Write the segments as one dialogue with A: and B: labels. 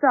A: So,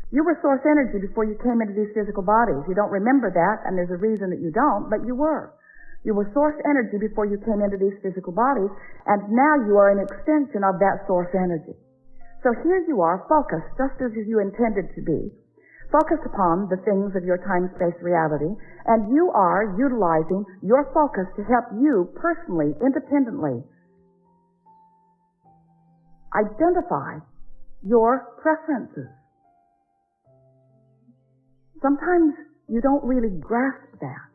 A: you were source energy before you came into these physical bodies. You don't remember that, and there's a reason that you don't, but you were. You were source energy before you came into these physical bodies, and now you are an extension of that source energy. So here you are, focused, just as you intended to be, focused upon the things of your time-space reality, and you are utilizing your focus to help you personally, independently, identify your preferences. Sometimes you don't really grasp that.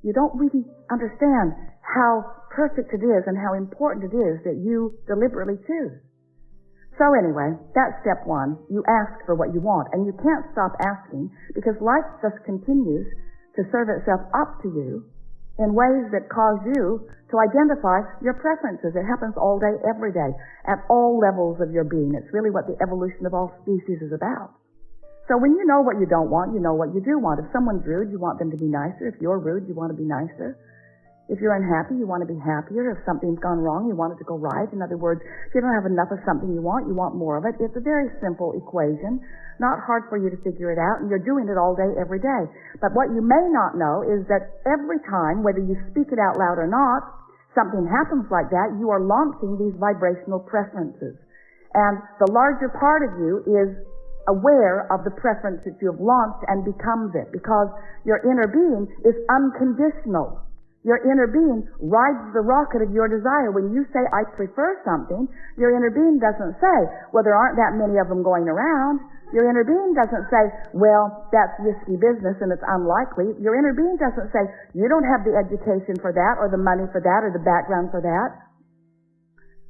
A: You don't really understand how perfect it is and how important it is that you deliberately choose. So anyway, that's step one. You ask for what you want, and you can't stop asking because life just continues to serve itself up to you in ways that cause you to identify your preferences. It happens all day, every day, at all levels of your being. It's really what the evolution of all species is about. So when you know what you don't want, you know what you do want. If someone's rude, you want them to be nicer. If you're rude, you want to be nicer. If you're unhappy, you want to be happier. If something's gone wrong, you want it to go right. In other words, if you don't have enough of something you want more of it. It's a very simple equation, not hard for you to figure it out, and you're doing it all day, every day. But what you may not know is that every time, whether you speak it out loud or not, something happens like that, you are launching these vibrational preferences. And the larger part of you is aware of the preference that you have launched and becomes it, because your inner being is unconditional. Your inner being rides the rocket of your desire. When you say, I prefer something, your inner being doesn't say, well, there aren't that many of them going around. Your inner being doesn't say, well, that's risky business and it's unlikely. Your inner being doesn't say, you don't have the education for that or the money for that or the background for that.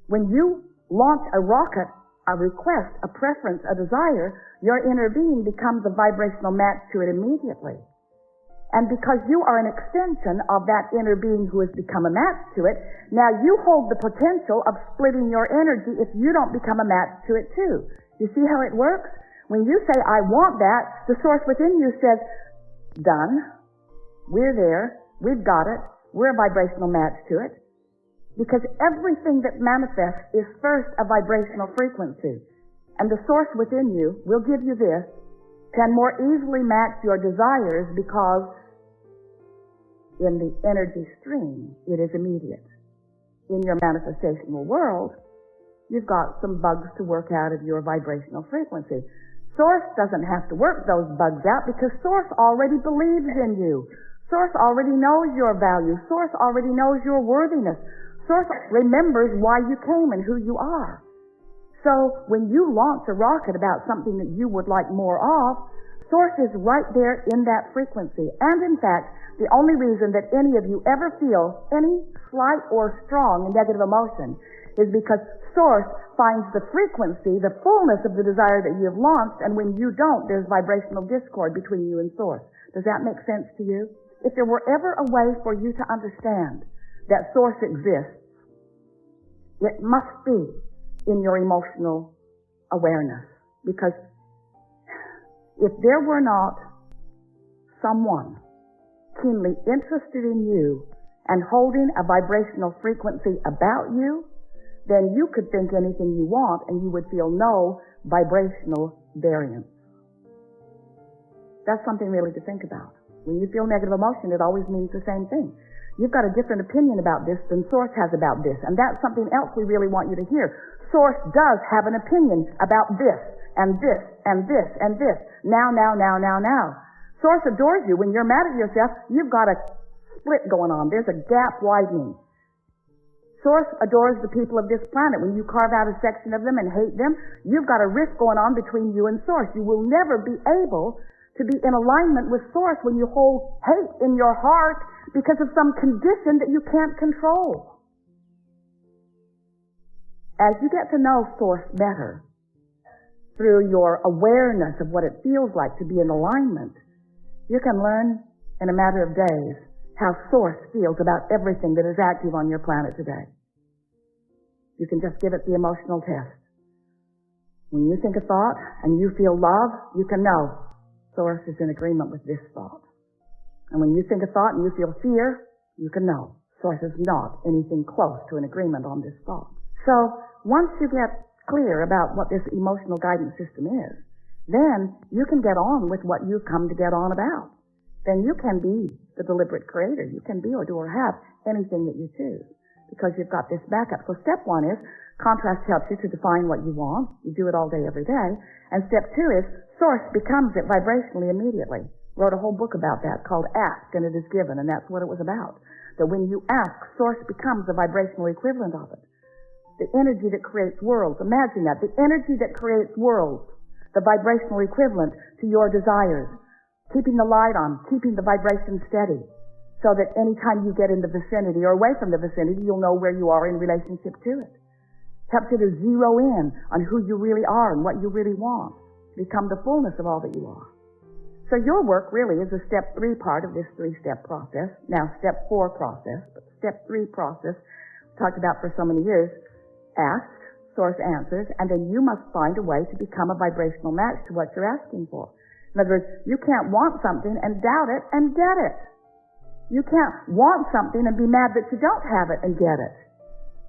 A: When you launch a rocket, a request, a preference, a desire, your inner being becomes a vibrational match to it immediately. And because you are an extension of that inner being who has become a match to it, now you hold the potential of splitting your energy if you don't become a match to it too. You see how it works? When you say, I want that, the source within you says, done. We're there. We've got it. We're a vibrational match to it. Because everything that manifests is first a vibrational frequency. And the source within you will give you this, can more easily match your desires because in the energy stream, it is immediate. In your manifestational world, you've got some bugs to work out of your vibrational frequency. Source doesn't have to work those bugs out because Source already believes in you. Source already knows your value. Source already knows your worthiness. Source remembers why you came and who you are. So when you launch a rocket about something that you would like more of, Source is right there in that frequency. And in fact, the only reason that any of you ever feel any slight or strong negative emotion is because Source finds the frequency, the fullness of the desire that you have launched, and when you don't, there's vibrational discord between you and Source. Does that make sense to you? If there were ever a way for you to understand that Source exists, it must be in your emotional awareness. Because if there were not someone keenly interested in you and holding a vibrational frequency about you, then you could think anything you want and you would feel no vibrational variance. That's something really to think about. When you feel negative emotion, it always means the same thing. You've got a different opinion about this than Source has about this, and that's something else we really want you to hear. Source does have an opinion about this, and this, and this, and this. Now. Source adores you. When you're mad at yourself, you've got a split going on. There's a gap widening. Source adores the people of this planet. When you carve out a section of them and hate them, you've got a rift going on between you and Source. You will never be able to be in alignment with Source when you hold hate in your heart because of some condition that you can't control. As you get to know Source better, through your awareness of what it feels like to be in alignment, you can learn in a matter of days how Source feels about everything that is active on your planet today. You can just give it the emotional test. When you think a thought and you feel love, you can know Source is in agreement with this thought. And when you think a thought and you feel fear, you can know Source is not anything close to an agreement on this thought. So once you get clear about what this emotional guidance system is, then you can get on with what you've come to get on about. Then you can be the deliberate creator. You can be or do or have anything that you choose because you've got this backup. So step one is contrast helps you to define what you want. You do it all day, every day. And step two is source becomes it vibrationally immediately. Wrote a whole book about that called Ask and It Is Given, and that's what it was about. That when you ask, source becomes the vibrational equivalent of it. The energy that creates worlds. Imagine that. The energy that creates worlds. The vibrational equivalent to your desires. Keeping the light on, keeping the vibration steady, so that anytime you get in the vicinity or away from the vicinity, you'll know where you are in relationship to it. Helps you to zero in on who you really are and what you really want. Become the fullness of all that you are. So your work really is a step 3 part of this 3-step process. Now step 4 process, but step 3 process, talked about for so many years, ask, source answers, and then you must find a way to become a vibrational match to what you're asking for. In other words, you can't want something and doubt it and get it. You can't want something and be mad that you don't have it and get it.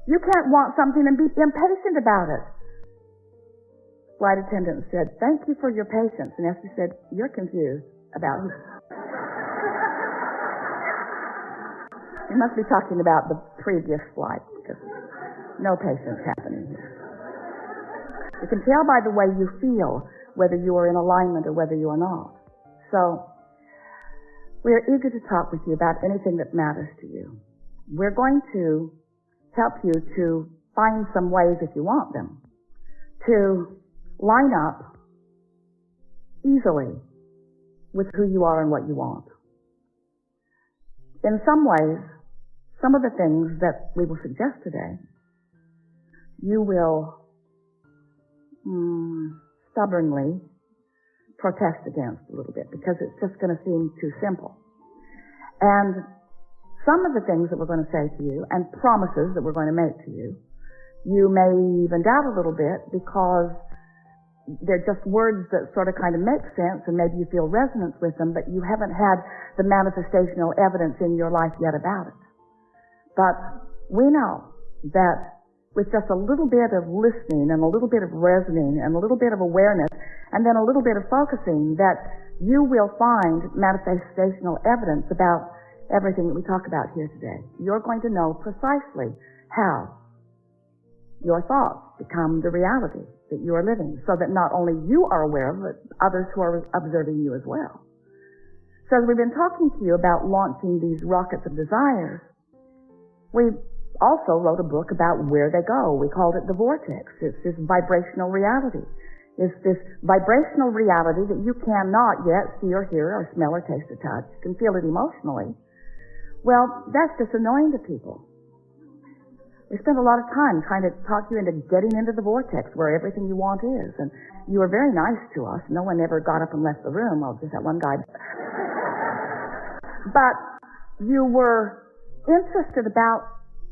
A: You can't want something and be impatient about it. Flight attendant said, "Thank you for your patience." And Esther said, "You're confused about it." You must be talking about the previous flight, because no patience happening here. You can tell by the way you feel whether you are in alignment or whether you are not. So, we are eager to talk with you about anything that matters to you. We're going to help you to find some ways, if you want them, to line up easily with who you are and what you want. In some ways, some of the things that we will suggest today, you will stubbornly protest against a little bit because it's just going to seem too simple. And some of the things that we're going to say to you and promises that we're going to make to you, you may even doubt a little bit because they're just words that sort of kind of make sense and maybe you feel resonance with them, but you haven't had the manifestational evidence in your life yet about it. But we know that with just a little bit of listening and a little bit of resonating and a little bit of awareness and then a little bit of focusing, that you will find manifestational evidence about everything that we talk about here today. You're going to know precisely how your thoughts become the reality that you are living, so that not only you are aware of it, but others who are observing you as well. So as we've been talking to you about launching these rockets of desires, we also wrote a book about where they go. We called it the Vortex. It's this vibrational reality. It's this vibrational reality that you cannot yet see or hear or smell or taste or touch. You can feel it emotionally. Well, that's just annoying to people. We spent a lot of time trying to talk you into getting into the vortex where everything you want is. And you were very nice to us. No one ever got up and left the room. Well, just that one guy. But you were interested about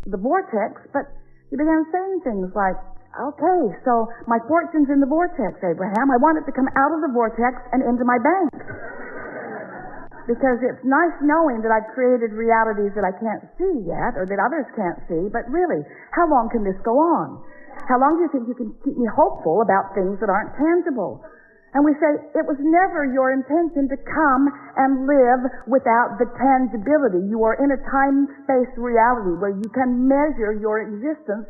A: the vortex, but you began saying things like, "Okay, so my fortune's in the vortex, Abraham. I want it to come out of the vortex and into my bank. Because it's nice knowing that I've created realities that I can't see yet, or that others can't see, but really, how long can this go on? How long do you think you can keep me hopeful about things that aren't tangible?" And we say, it was never your intention to come and live without the tangibility. You are in a time-space reality where you can measure your existence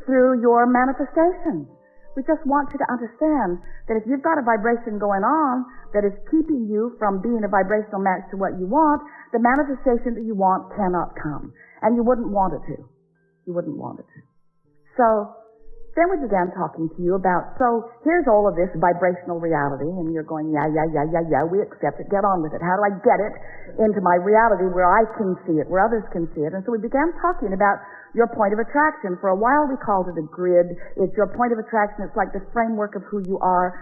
A: through your manifestations. We just want you to understand that if you've got a vibration going on that is keeping you from being a vibrational match to what you want, the manifestation that you want cannot come. And you wouldn't want it to. You wouldn't want it to. So then we began talking to you about, so here's all of this vibrational reality, and you're going, yeah, we accept it, get on with it. How do I get it into my reality where I can see it, where others can see it? And so we began talking about your point of attraction. For a while we called it a grid. It's your point of attraction. It's like the framework of who you are,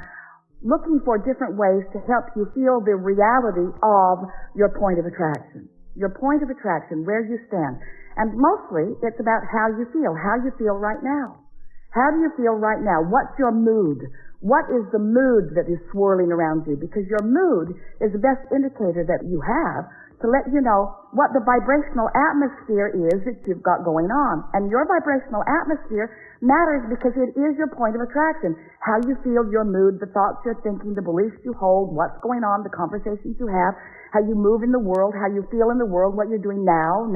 A: looking for different ways to help you feel the reality of your point of attraction. Your point of attraction, where you stand. And mostly it's about how you feel right now. How do you feel right now? What's your mood? What is the mood that is swirling around you? Because your mood is the best indicator that you have to let you know what the vibrational atmosphere is that you've got going on. And your vibrational atmosphere matters because it is your point of attraction. How you feel, your mood, the thoughts you're thinking, the beliefs you hold, what's going on, the conversations you have, how you move in the world, how you feel in the world, what you're doing now.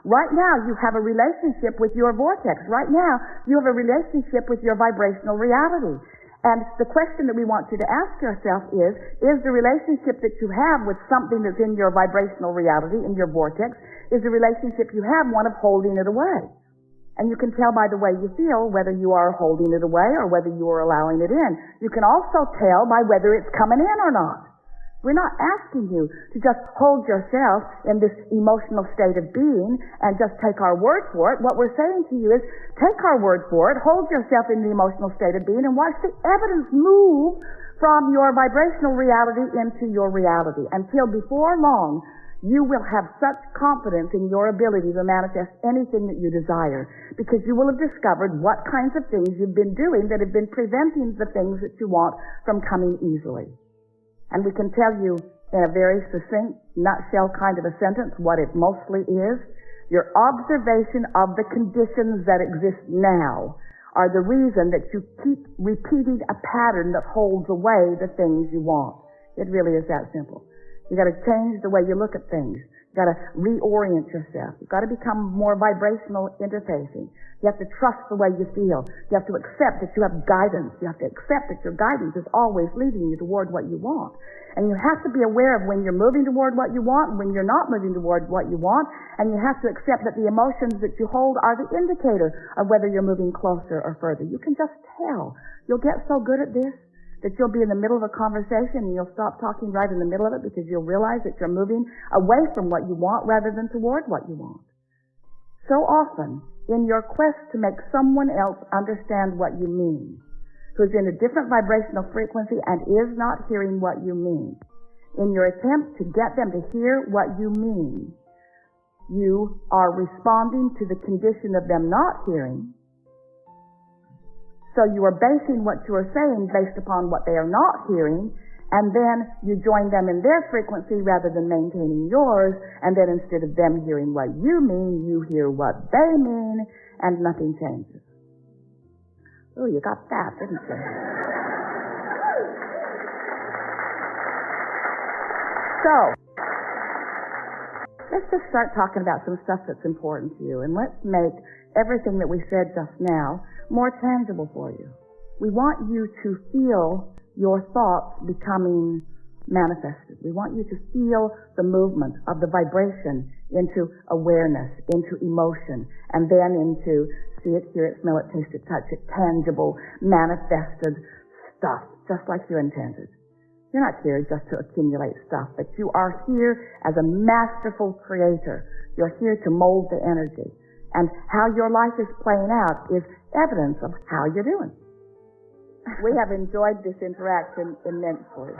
A: Right now, you have a relationship with your vortex. Right now, you have a relationship with your vibrational reality. And the question that we want you to ask yourself is the relationship that you have with something that's in your vibrational reality, in your vortex, is the relationship you have one of holding it away? And you can tell by the way you feel whether you are holding it away or whether you are allowing it in. You can also tell by whether it's coming in or not. We're not asking you to just hold yourself in this emotional state of being and just take our word for it. What we're saying to you is take our word for it, hold yourself in the emotional state of being, and watch the evidence move from your vibrational reality into your reality. Until before long, you will have such confidence in your ability to manifest anything that you desire, because you will have discovered what kinds of things you've been doing that have been preventing the things that you want from coming easily. And we can tell you in a very succinct, nutshell kind of a sentence what it mostly is. Your observation of the conditions that exist now are the reason that you keep repeating a pattern that holds away the things you want. It really is that simple. You got to change the way you look at things. You got to reorient yourself. You've got to become more vibrational interfacing. You have to trust the way you feel. You have to accept that you have guidance. You have to accept that your guidance is always leading you toward what you want. And you have to be aware of when you're moving toward what you want and when you're not moving toward what you want. And you have to accept that the emotions that you hold are the indicator of whether you're moving closer or further. You can just tell. You'll get so good at this that you'll be in the middle of a conversation and you'll stop talking right in the middle of it because you'll realize that you're moving away from what you want rather than toward what you want. So often, in your quest to make someone else understand what you mean, who's in a different vibrational frequency and is not hearing what you mean, in your attempt to get them to hear what you mean, you are responding to the condition of them not hearing. So you are basing what you are saying based upon what they are not hearing, and then you join them in their frequency rather than maintaining yours, and then instead of them hearing what you mean, you hear what they mean, and nothing changes. Oh, you got that, didn't you? So, let's just start talking about some stuff that's important to you, and let's make everything that we said just now more tangible for you. We want you to feel your thoughts becoming manifested. We want you to feel the movement of the vibration into awareness, into emotion, and then into see it, hear it, smell it, taste it, touch it, tangible, manifested stuff, just like you intended. You're not here just to accumulate stuff, but you are here as a masterful creator. You're here to mold the energy. And how your life is playing out is evidence of how you're doing. We have enjoyed this interaction immensely.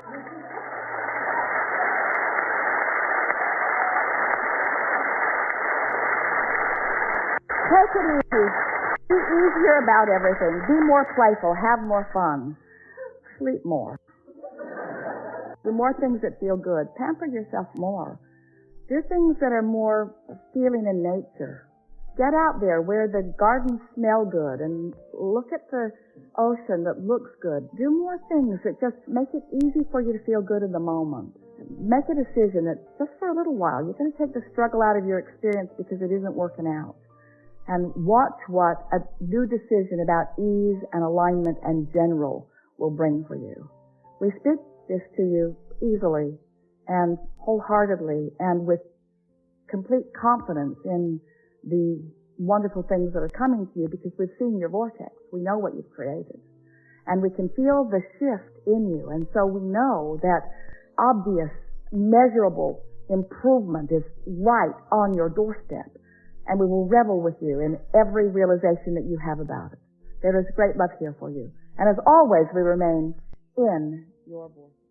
A: Take it easy. Be easier about everything. Be more playful. Have more fun. Sleep more. Do more things that feel good. Pamper yourself more. Do things that are more feeling in nature. Get out there where the gardens smell good and look at the ocean that looks good. Do more things that just make it easy for you to feel good in the moment. Make a decision that just for a little while, you're going to take the struggle out of your experience because it isn't working out. And watch what a new decision about ease and alignment and general will bring for you. We speak this to you easily and wholeheartedly and with complete confidence in the wonderful things that are coming to you because we've seen your vortex. We know what you've created. And we can feel the shift in you. And so we know that obvious, measurable improvement is right on your doorstep. And we will revel with you in every realization that you have about it. There is great love here for you. And as always, we remain in your vortex.